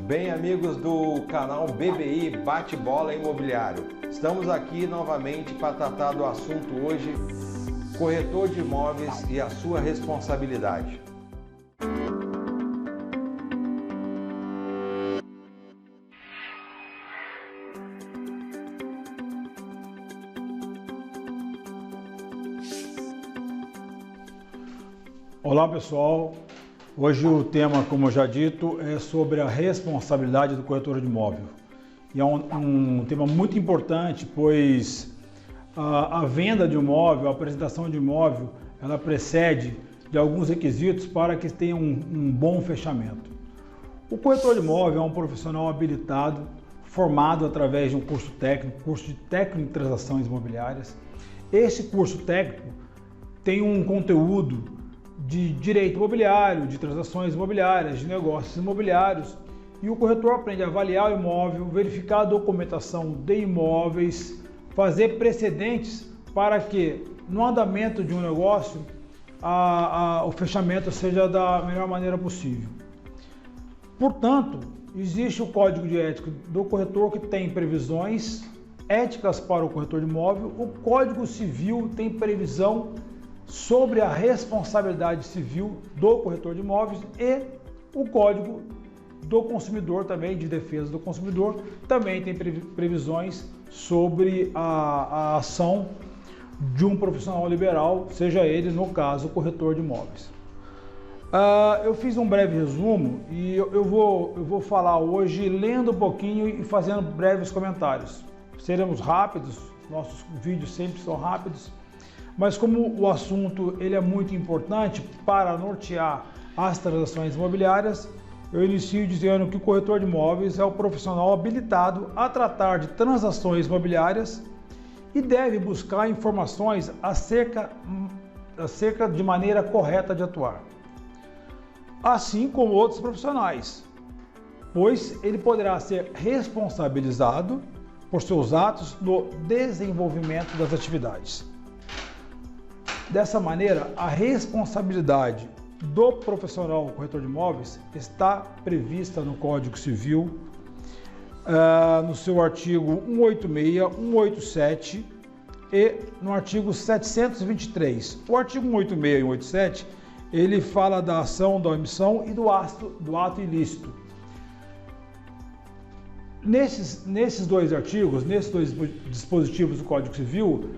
bem, amigos do canal BBI Bate-Bola Imobiliário? Estamos aqui novamente para tratar do assunto hoje, corretor de imóveis e a sua responsabilidade. Olá pessoal, hoje o tema, como já dito, é sobre a responsabilidade do corretor de imóvel. E é um tema muito importante, pois a venda de imóvel, a apresentação de imóvel, ela precede de alguns requisitos para que tenha um bom fechamento. O corretor de imóvel é um profissional habilitado, formado através de um curso de técnico de transações imobiliárias. Esse curso técnico tem um conteúdo de direito imobiliário, de transações imobiliárias, de negócios imobiliários, e o corretor aprende a avaliar o imóvel, verificar a documentação de imóveis, fazer precedentes para que no andamento de um negócio o fechamento seja da melhor maneira possível. Portanto, existe o Código de Ética do corretor, que tem previsões éticas para o corretor de imóvel. O Código Civil tem previsão sobre a responsabilidade civil do corretor de imóveis, e o Código do Consumidor também, de defesa do consumidor, também tem previsões sobre a ação de um profissional liberal, seja ele, no caso, o corretor de imóveis. Eu fiz um breve resumo e eu vou falar hoje lendo um pouquinho e fazendo breves comentários. Seremos rápidos, nossos vídeos sempre são rápidos, mas como o assunto ele é muito importante para nortear as transações imobiliárias, eu inicio dizendo que o corretor de imóveis é o profissional habilitado a tratar de transações imobiliárias e deve buscar informações acerca de maneira correta de atuar, assim como outros profissionais, pois ele poderá ser responsabilizado por seus atos no desenvolvimento das atividades. Dessa maneira, a responsabilidade do profissional corretor de imóveis está prevista no Código Civil, no seu artigo 186, 187 e no artigo 723. O artigo 186 e 187, ele fala da ação, da omissão e do ato ilícito. Nesses dois artigos, nesses dois dispositivos do Código Civil,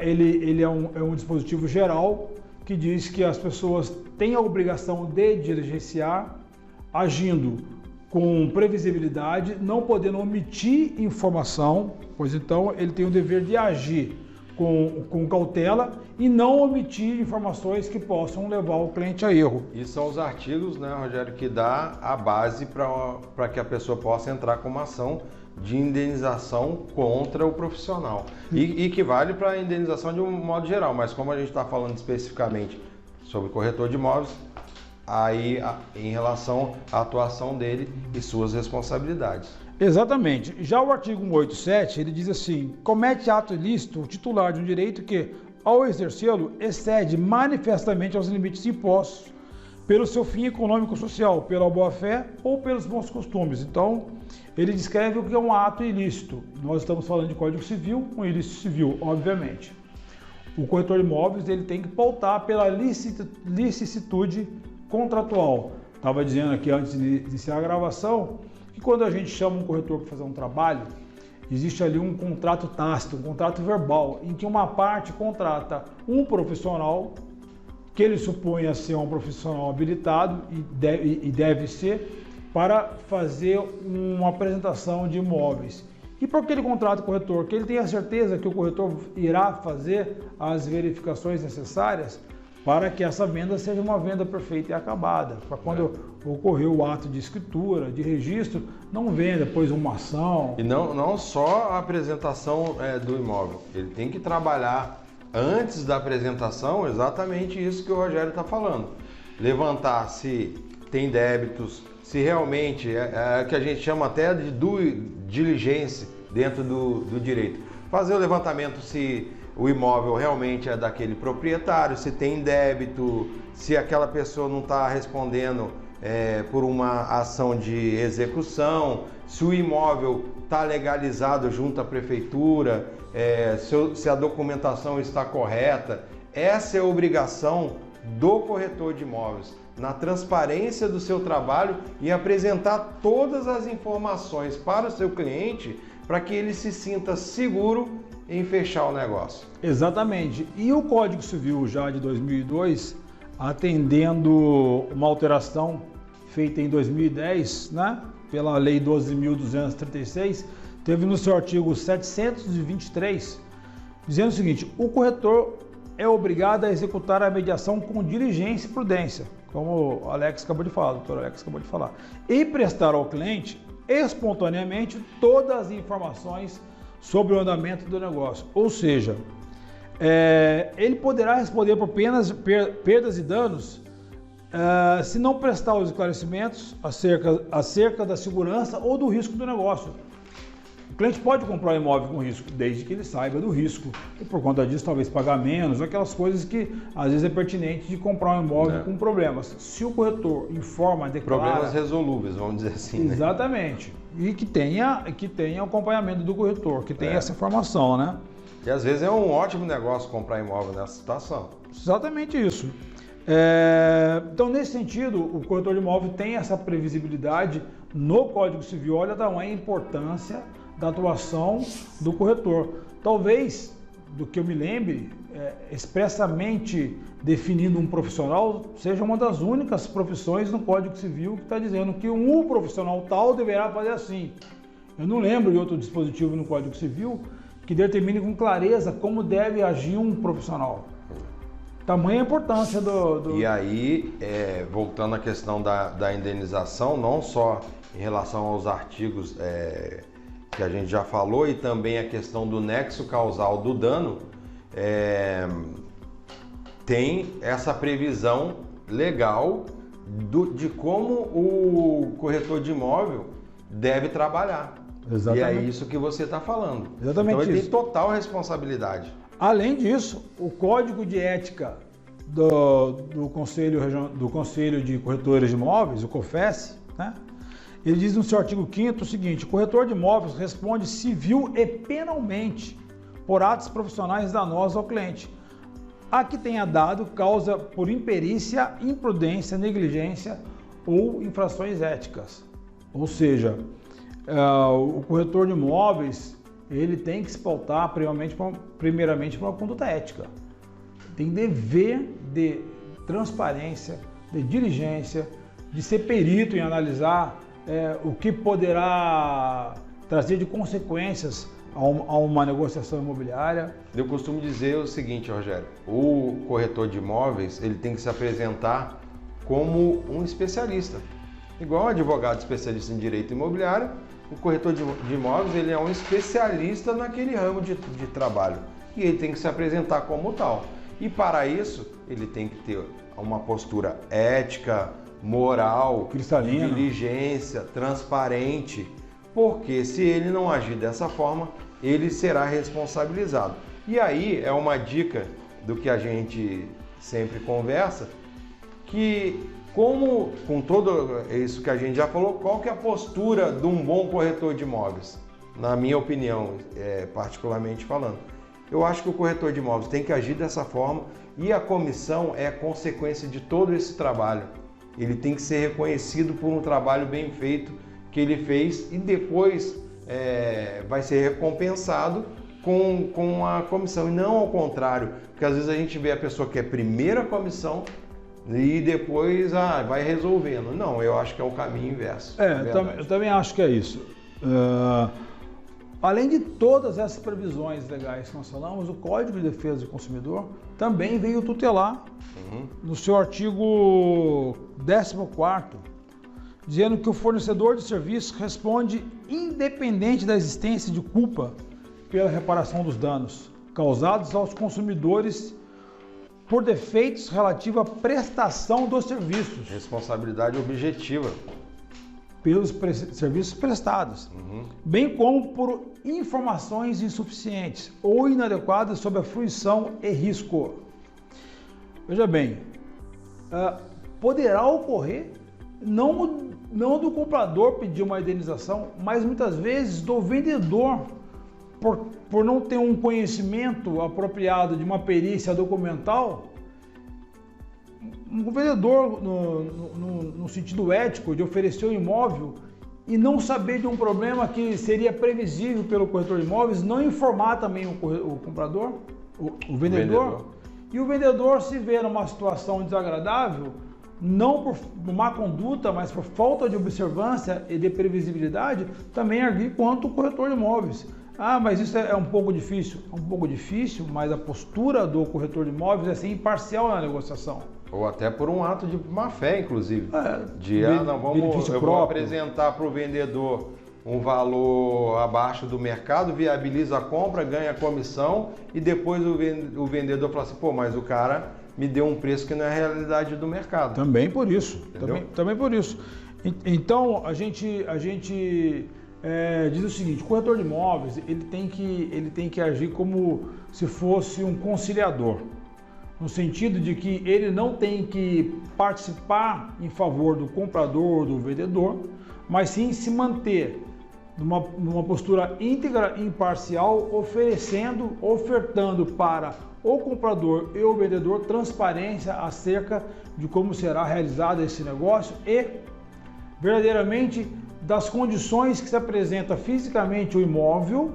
ele é um dispositivo geral que diz que as pessoas têm a obrigação de diligenciar, agindo com previsibilidade, não podendo omitir informação, pois então ele tem o dever de agir com cautela e não omitir informações que possam levar o cliente a erro. E são os artigos, né, Rogério, que dá a base para que a pessoa possa entrar com uma ação de indenização contra o profissional e que vale para a indenização de um modo geral, mas como a gente está falando especificamente sobre corretor de imóveis, aí em relação à atuação dele e suas responsabilidades. Exatamente. Já o artigo 187, ele diz assim: comete ato ilícito o titular de um direito que, ao exercê-lo, excede manifestamente aos limites impostos pelo seu fim econômico-social, pela boa-fé ou pelos bons costumes. Então, ele descreve o que é um ato ilícito. Nós estamos falando de Código Civil, um ilícito civil, obviamente. O corretor de imóveis ele tem que pautar pela licitude contratual. Estava dizendo aqui antes de iniciar a gravação que quando a gente chama um corretor para fazer um trabalho, existe ali um contrato tácito, um contrato verbal, em que uma parte contrata um profissional que ele supõe a ser um profissional habilitado e deve ser, para fazer uma apresentação de imóveis. E por que ele contrata o corretor? Que ele tenha certeza que o corretor irá fazer as verificações necessárias para que essa venda seja uma venda perfeita e acabada. Para quando ocorrer o ato de escritura, de registro, não venha depois uma ação. E não só a apresentação do imóvel, ele tem que trabalhar antes da apresentação exatamente isso que o Rogério está falando. Levantar se tem débitos, se realmente é que a gente chama até de due diligence dentro do direito. Fazer o levantamento se o imóvel realmente é daquele proprietário, se tem débito, se aquela pessoa não está respondendo por uma ação de execução, se o imóvel está legalizado junto à prefeitura, se a documentação está correta. Essa é a obrigação do corretor de imóveis, na transparência do seu trabalho e apresentar todas as informações para o seu cliente para que ele se sinta seguro em fechar o negócio. Exatamente. E o Código Civil já de 2002, atendendo uma alteração feita em 2010, né, pela Lei 12.236, teve no seu artigo 723, dizendo o seguinte: o corretor é obrigado a executar a mediação com diligência e prudência, como o Alex acabou de falar, o doutor Alex acabou de falar, e prestar ao cliente espontaneamente todas as informações sobre o andamento do negócio. Ou seja, ele poderá responder por perdas e danos se não prestar os esclarecimentos acerca da segurança ou do risco do negócio. O cliente pode comprar um imóvel com risco, desde que ele saiba do risco. E por conta disso, talvez pagar menos, aquelas coisas que às vezes é pertinente de comprar um imóvel com problemas. Se o corretor informa, declara... Problemas resolúveis, vamos dizer assim. Exatamente. Né? E que tenha acompanhamento do corretor, que tenha essa informação, né? E às vezes é um ótimo negócio comprar imóvel nessa situação. Exatamente isso. Então, nesse sentido, o corretor de imóvel tem essa previsibilidade no Código Civil. Olha da a importância da atuação do corretor. Talvez, do que eu me lembre, expressamente definindo um profissional, seja uma das únicas profissões no Código Civil que está dizendo que um profissional tal deverá fazer assim. Eu não lembro de outro dispositivo no Código Civil que determine com clareza como deve agir um profissional. Tamanha a importância do... E aí, voltando à questão da indenização, não só em relação aos artigos que a gente já falou, e também a questão do nexo causal do dano, tem essa previsão legal de como o corretor de imóvel deve trabalhar. Exatamente. E é isso que você está falando. Exatamente. Então ele isso. tem total responsabilidade. Além disso, o Código de Ética do Conselho de Corretores de Imóveis, o COFES, né? Ele diz no seu artigo 5º o seguinte: o corretor de imóveis responde civil e penalmente por atos profissionais danosos ao cliente, a que tenha dado causa por imperícia, imprudência, negligência ou infrações éticas. Ou seja, o corretor de imóveis, ele tem que se pautar primeiramente para uma conduta ética. Tem dever de transparência, de diligência, de ser perito em analisar o que poderá trazer de consequências a uma negociação imobiliária. Eu costumo dizer o seguinte, Rogério: o corretor de imóveis, ele tem que se apresentar como um especialista. Igual um advogado especialista em direito imobiliário, o corretor de imóveis, ele é um especialista naquele ramo de trabalho e ele tem que se apresentar como tal. E para isso, ele tem que ter uma postura ética, moral, cristalina, diligência, transparente, porque se ele não agir dessa forma, ele será responsabilizado. E aí é uma dica do que a gente sempre conversa, que como com tudo isso que a gente já falou, qual que é a postura de um bom corretor de imóveis? Na minha opinião, particularmente falando, eu acho que o corretor de imóveis tem que agir dessa forma e a comissão é a consequência de todo esse trabalho. Ele tem que ser reconhecido por um trabalho bem feito que ele fez e depois vai ser recompensado com a comissão, e não ao contrário, porque às vezes a gente vê a pessoa que é primeira comissão e depois vai resolvendo. Não, eu acho que é o caminho inverso. Eu também acho que é isso. Além de todas essas previsões legais que nós falamos, o Código de Defesa do Consumidor também veio tutelar no seu artigo 14º, dizendo que o fornecedor de serviço responde independente da existência de culpa pela reparação dos danos causados aos consumidores por defeitos relativos à prestação dos serviços. Responsabilidade objetiva. Pelos serviços prestados, bem como por informações insuficientes ou inadequadas sobre a fruição e risco. Veja bem, poderá ocorrer não do comprador pedir uma indenização, mas muitas vezes do vendedor, por não ter um conhecimento apropriado de uma perícia documental. Um vendedor, no sentido ético, de oferecer um imóvel e não saber de um problema que seria previsível pelo corretor de imóveis, não informar também o comprador, o vendedor. E o vendedor se vê numa situação desagradável, não por má conduta, mas por falta de observância e de previsibilidade, também agir quanto o corretor de imóveis. Ah, mas isso é um pouco difícil. É um pouco difícil, mas a postura do corretor de imóveis é ser imparcial na negociação. Ou até por um ato de má fé, inclusive. Eu vou apresentar para o vendedor um valor abaixo do mercado, viabiliza a compra, ganha a comissão e depois o vendedor fala assim, pô, mas o cara me deu um preço que não é a realidade do mercado. Também por isso. Também por isso. Então, a gente diz o seguinte, o corretor de imóveis ele tem que agir como se fosse um conciliador, no sentido de que ele não tem que participar em favor do comprador, do vendedor, mas sim se manter numa postura íntegra e imparcial, ofertando para o comprador e o vendedor transparência acerca de como será realizado esse negócio e verdadeiramente das condições que se apresenta fisicamente o imóvel.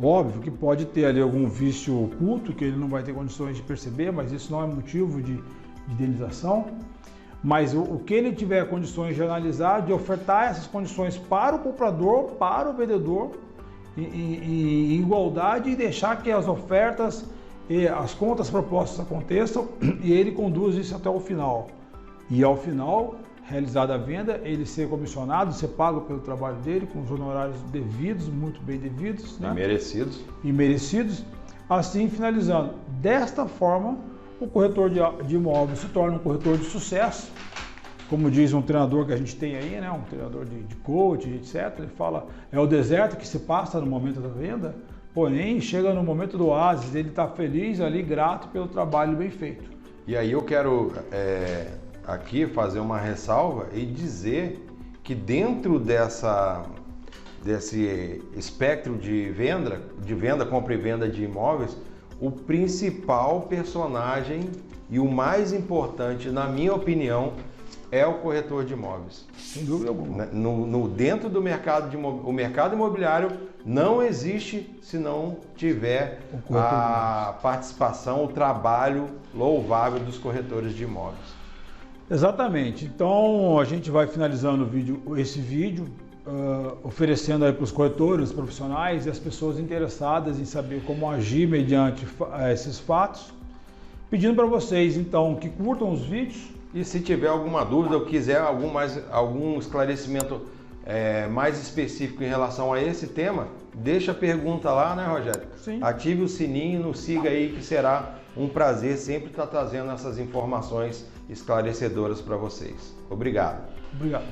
Óbvio que pode ter ali algum vício oculto que ele não vai ter condições de perceber, mas isso não é motivo de indenização. Mas o que ele tiver condições de analisar, de ofertar essas condições para o comprador, para o vendedor, em igualdade, e deixar que as ofertas e as contas propostas aconteçam e ele conduz isso até o final. E ao final, realizada a venda, ele ser comissionado, ser pago pelo trabalho dele, com os honorários devidos, muito bem devidos, né? E merecidos. Assim, finalizando. Desta forma, o corretor de imóveis se torna um corretor de sucesso, como diz um treinador que a gente tem aí, né? Um treinador de coach, etc. Ele fala, é o deserto que se passa no momento da venda, porém, chega no momento do oásis, ele está feliz ali, grato pelo trabalho bem feito. E aí eu quero aqui fazer uma ressalva e dizer que dentro desse espectro de venda, compra e venda de imóveis, o principal personagem e o mais importante, na minha opinião, é o corretor de imóveis. Sem dúvida alguma. Dentro do mercado o mercado imobiliário não existe se não tiver a participação, o trabalho louvável dos corretores de imóveis. Exatamente. Então a gente vai finalizando esse vídeo, oferecendo aí para os corretores profissionais e as pessoas interessadas em saber como agir mediante esses fatos, pedindo para vocês então que curtam os vídeos. E se tiver alguma dúvida ou quiser algum esclarecimento mais específico em relação a esse tema, deixa a pergunta lá, né, Rogério? Sim. Ative o sininho, nos siga aí, que será um prazer sempre estar trazendo essas informações esclarecedoras para vocês. Obrigado. Obrigado.